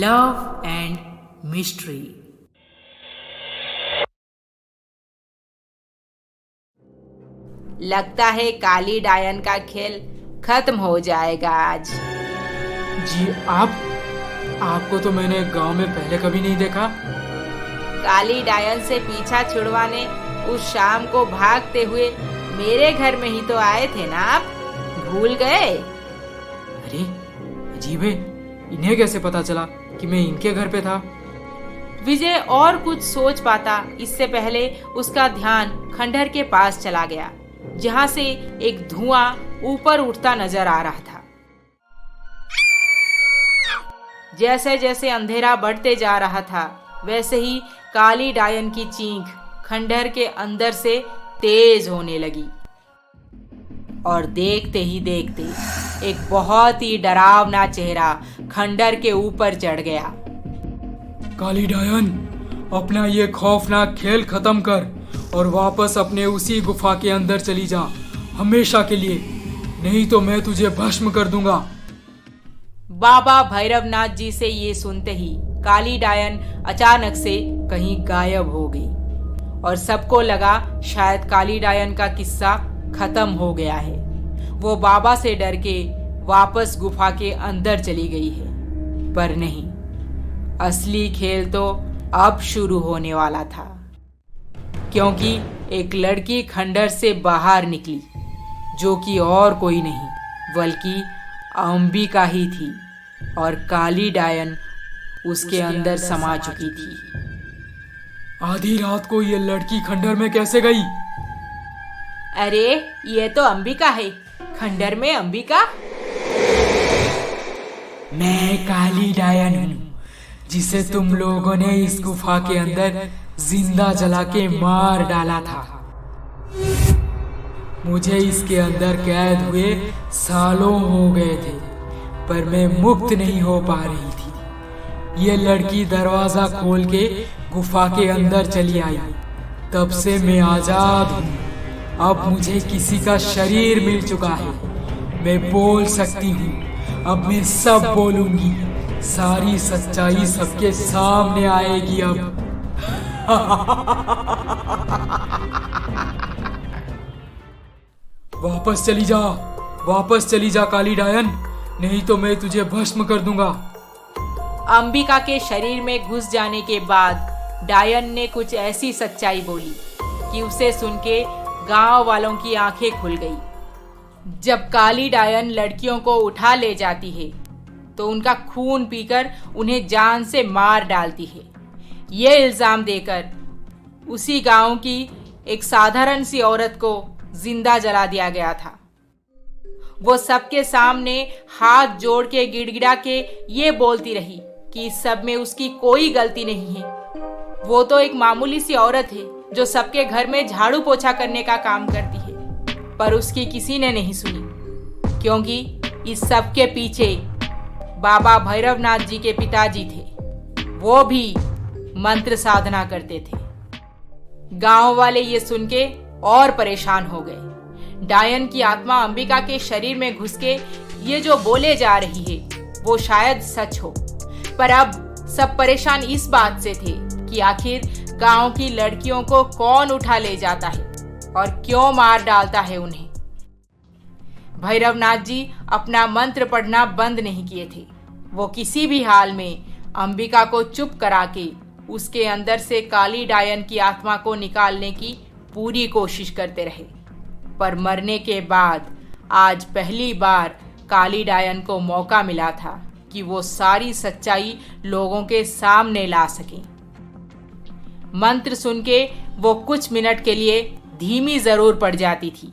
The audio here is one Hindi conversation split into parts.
Love and mystery. लगता है काली डायन का खेल खत्म हो जाएगा आज। जी आपको तो मैंने गांव में पहले कभी नहीं देखा। काली डायन से पीछा छुड़वाने उस शाम को भागते हुए मेरे घर में ही तो आए थे ना आप, भूल गए? अरे अजीब है, इन्हें कैसे पता चला कि मैं इनके घर पे था? विजय और कुछ सोच पाता इससे पहले उसका ध्यान खंडहर के पास चला गया, जहां से एक धुआं ऊपर उठता नजर आ रहा था। जैसे जैसे अंधेरा बढ़ते जा रहा था, वैसे ही काली डायन की चीख खंडहर के अंदर से तेज होने लगी और देखते ही देखते एक बहुत ही डरावना चेहरा खंडहर के ऊपर चढ़ गया। काली डायन, अपना ये खौफनाक खेल खत्म कर और वापस अपने उसी गुफा के अंदर चली जा, हमेशा के लिए, नहीं तो मैं तुझे भस्म कर दूंगा। बाबा भैरवनाथ जी से ये सुनते ही काली डायन अचानक से कहीं गायब हो गई और सबको लगा शायद काली डायन का किस्सा खत्म हो गया है। वो बाबा से डर के वापस गुफा के अंदर चली गई है, पर नहीं, असली खेल तो अब शुरू होने वाला था, क्योंकि एक लड़की खंडहर से बाहर निकली, जो कि और कोई नहीं बल्कि अंबिका ही थी, और काली डायन उसके अंदर समा चुकी थी। आधी रात को ये लड़की खंडहर में कैसे गई? अरे ये तो अंबिका है, खंडहर में अंबिका। मैं काली डायन हूँ, जिसे तुम लोगों ने इस गुफा के अंदर जिंदा जला के मार डाला था। मुझे इसके अंदर कैद हुए सालों हो गए थे, पर मैं मुक्त नहीं हो पा रही थी। ये लड़की दरवाजा खोल के गुफा के अंदर चली आई, तब से मैं आजाद हूँ। अब मुझे किसी का शरीर मिल चुका है, मैं बोल सकती हूँ, अब मैं सब बोलूंगी, सारी सच्चाई सबके सामने आएगी अब। वापस चली जा काली डायन, नहीं तो मैं तुझे भस्म कर दूंगा। अंबिका के शरीर में घुस जाने के बाद डायन ने कुछ ऐसी सच्चाई बोली कि उसे सुन के गांव वालों की आंखें खुल गई। जब काली डायन लड़कियों को उठा ले जाती है तो उनका खून पीकर उन्हें जान से मार डालती है। ये इल्जाम देकर उसी गांव की एक साधारण सी औरत को जिंदा जला दिया गया था। वो सबके सामने हाथ जोड़ के गिड़गिड़ा के ये बोलती रही कि इस सब में उसकी कोई गलती नहीं है। वो तो एक मामूली सी औरत है जो सबके घर में झाड़ू पोछा करने का काम करती है, पर उसकी किसी ने नहीं सुनी, क्योंकि इस सब के पीछे बाबा भैरवनाथ जी के पिताजी थे। वो भी मंत्र साधना करते थे। गांव वाले ये सुन के और परेशान हो गए। डायन की आत्मा अंबिका के शरीर में घुस के ये जो बोले जा रही है वो शायद सच हो, पर अब सब परेशान इस बात से थे कि आखिर गांव की लड़कियों को कौन उठा ले जाता है और क्यों मार डालता है उन्हें। भैरवनाथ जी अपना मंत्र पढ़ना बंद नहीं किए थे। वो किसी भी हाल में अंबिका को चुप करा के उसके अंदर से काली डायन की आत्मा को निकालने की पूरी कोशिश करते रहे, पर मरने के बाद आज पहली बार काली डायन को मौका मिला था कि वो सारी सच्चाई लोगों के सामने ला सके। मंत्र सुन के वो कुछ मिनट के लिए धीमी जरूर पड़ जाती थी,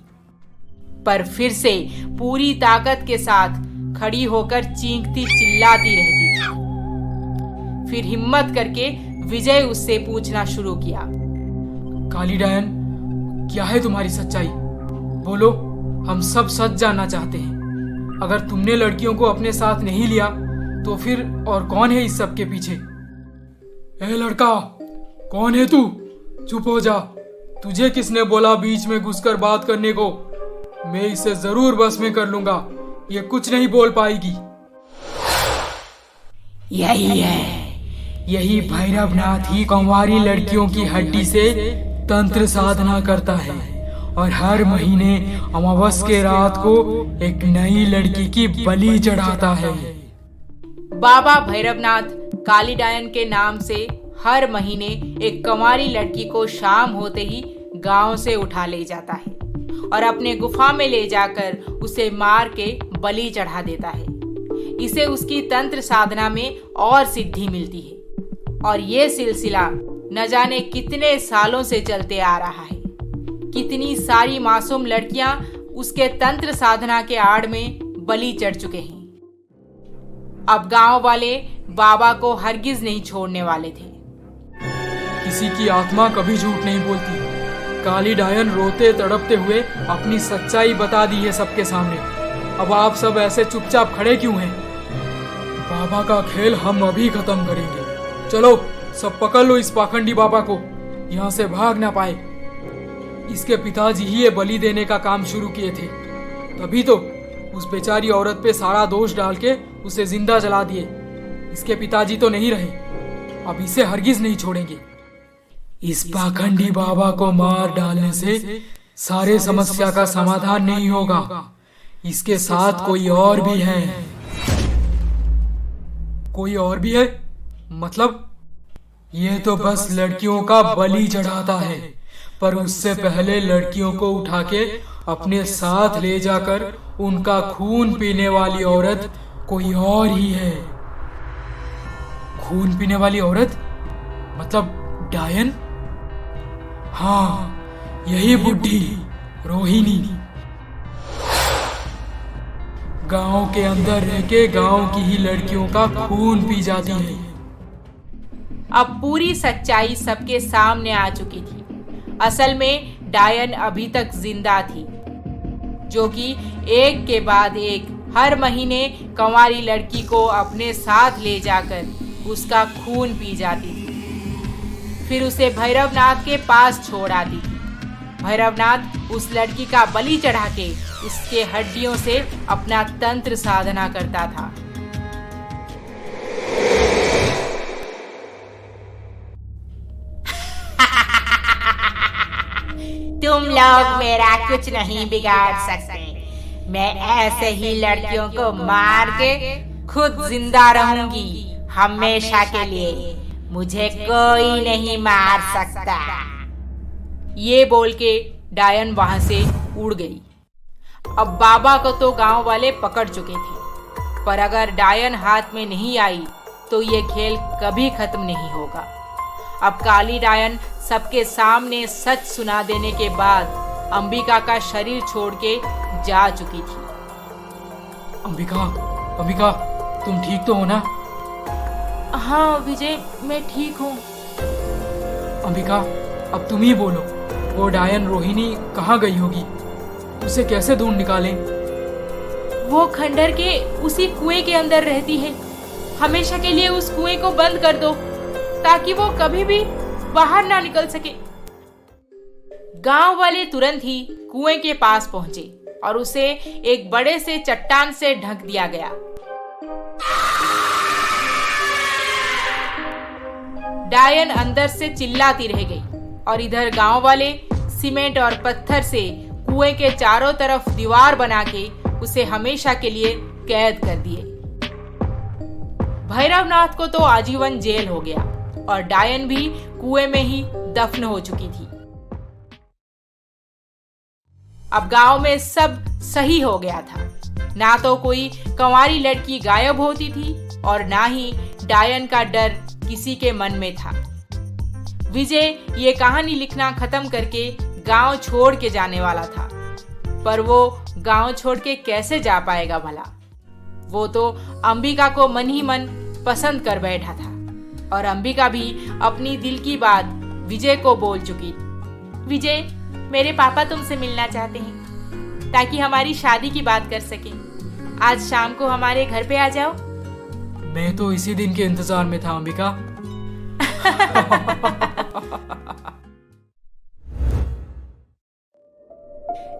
पर फिर से पूरी ताकत के साथ खड़ी होकर चीखती चिल्लाती रहती थी। फिर हिम्मत करके विजय उससे पूछना शुरू किया, काली डायन, क्या है तुम्हारी सच्चाई? बोलो, हम सब सच जानना चाहते हैं। अगर तुमने लड़कियों को अपने साथ नहीं लिया तो फिर और कौन है इस सब के पीछे? ए लड़का, कौन है तू? चुप हो जा। तुझे किसने बोला बीच में घुसकर बात करने को? मैं इसे जरूर बस में कर लूंगा, ये कुछ नहीं बोल पाएगी। यही है। यही भैरवनाथ ही कंवारी लड़कियों की हड्डी से तंत्र साधना करता है और हर महीने अमावस के रात को एक नई लड़की की बलि चढ़ाता है। बाबा भैरवनाथ काली डायन के नाम से हर महीने एक कंवारी लड़की को शाम होते ही गांव से उठा ले जाता है और अपने गुफा में ले जाकर उसे मार के बलि चढ़ा देता है। इसे उसकी तंत्र साधना में और सिद्धि मिलती है और ये सिलसिला न जाने कितने सालों से चलते आ रहा है। कितनी सारी मासूम लड़कियां उसके तंत्र साधना के आड़ में बलि चढ़ चुके हैं। अब गांव वाले बाबा को हरगिज नहीं छोड़ने वाले थे। किसी की आत्मा कभी झूठ नहीं बोलती। काली डायन रोते तड़पते हुए अपनी सच्चाई बता दी है सबके सामने। अब आप सब ऐसे चुपचाप खड़े क्यों हैं? बाबा का खेल हम अभी खत्म करेंगे। चलो सब पकड़ लो इस पाखंडी बाबा को, यहाँ से भाग ना पाए। इसके पिताजी ही ये बलि देने का काम शुरू किए थे, तभी तो उस बेचारी औरत पे सारा दोष डाल के उसे जिंदा जला दिए। इसके पिताजी तो नहीं रहे, अब इसे हरगिज नहीं छोड़ेंगे। इस पाखंडी बाबा को मार डालने से सारे समस्या का समाधान नहीं होगा। इसके साथ कोई और भी है। कोई और भी है? मतलब ये तो बस लड़कियों का बलि चढ़ाता है, पर उससे पहले लड़कियों को उठा के अपने साथ ले जाकर उनका खून पीने वाली औरत कोई और ही है। खून पीने वाली औरत मतलब डायन? हाँ, यही बुढ़ी रोहिणी गांव के अंदर रह के गांव की ही लड़कियों का खून पी जाती है। अब पूरी सच्चाई सबके सामने आ चुकी थी। असल में डायन अभी तक जिंदा थी, जो कि एक के बाद एक हर महीने कंवारी लड़की को अपने साथ ले जाकर उसका खून पी जाती थी। फिर उसे भैरवनाथ के पास छोड़ आती थी। भैरवनाथ उस लड़की का बलि चढ़ा के उसके हड्डियों से अपना तंत्र साधना करता था। तुम लोग मेरा कुछ नहीं बिगाड़ सकते। मैं ऐसे ही लड़कियों को मार के खुद जिंदा रहूंगी हमेशा के लिए। मुझे कोई नहीं मार सकता। ये बोल के डायन वहां से उड़ गई। अब बाबा को तो गांव वाले पकड़ चुके थे, पर अगर डायन हाथ में नहीं आई तो ये खेल कभी खत्म नहीं होगा। अब काली डायन सबके सामने सच सुना देने के बाद अंबिका का शरीर छोड़ के जा चुकी थी। अंबिका, अंबिका, तुम ठीक तो हो ना? हाँ विजय, मैं ठीक हूँ। अंबिका, अब तुम ही बोलो, वो डायन रोहिणी कहाँ गई होगी? उसे कैसे ढूंढ निकालें? वो खंडर के उसी कुएं के अंदर रहती है। हमेशा के लिए उस कुएं को बंद कर दो ताकि वो कभी भी बाहर ना निकल सके। गांव वाले तुरंत ही कुएं के पास पहुंचे और उसे एक बड़े से चट्टान से ढक दिया गया। डायन अंदर से चिल्लाती रह गई और इधर गांव वाले सीमेंट और पत्थर से कुएं के चारों तरफ दीवार बना के उसे हमेशा के लिए कैद कर दिए। भैरवनाथ को तो आजीवन जेल हो गया और डायन भी कुएं में ही दफन हो चुकी थी। अब गांव में सब सही हो गया था। ना तो कोई कंवारी लड़की गायब होती थी और ना ही डायन का डर किसी के मन में था। विजय ये कहानी लिखना खत्म करके गांव छोड़ के जाने वाला था, पर वो गांव छोड़ के कैसे जा पाएगा भला? वो तो अंबिका को मन ही मन पसंद कर बैठा था और अंबिका भी अपनी दिल की बात विजय को बोल चुकी। विजय, मेरे पापा तुमसे मिलना चाहते हैं ताकि हमारी शादी की बात कर सकें। आज शाम को हमारे घर पे आ जाओ। मैं तो इसी दिन के इंतजार में था अंबिका।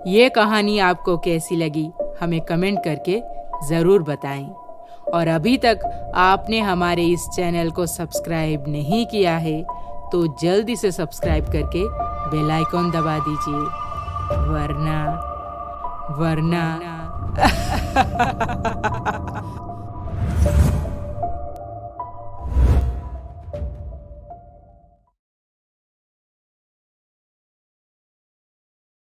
ये कहानी आपको कैसी लगी हमें कमेंट करके ज़रूर बताएं और अभी तक आपने हमारे इस चैनल को सब्सक्राइब नहीं किया है तो जल्दी से सब्सक्राइब करके बेल आइकॉन दबा दीजिए, वरना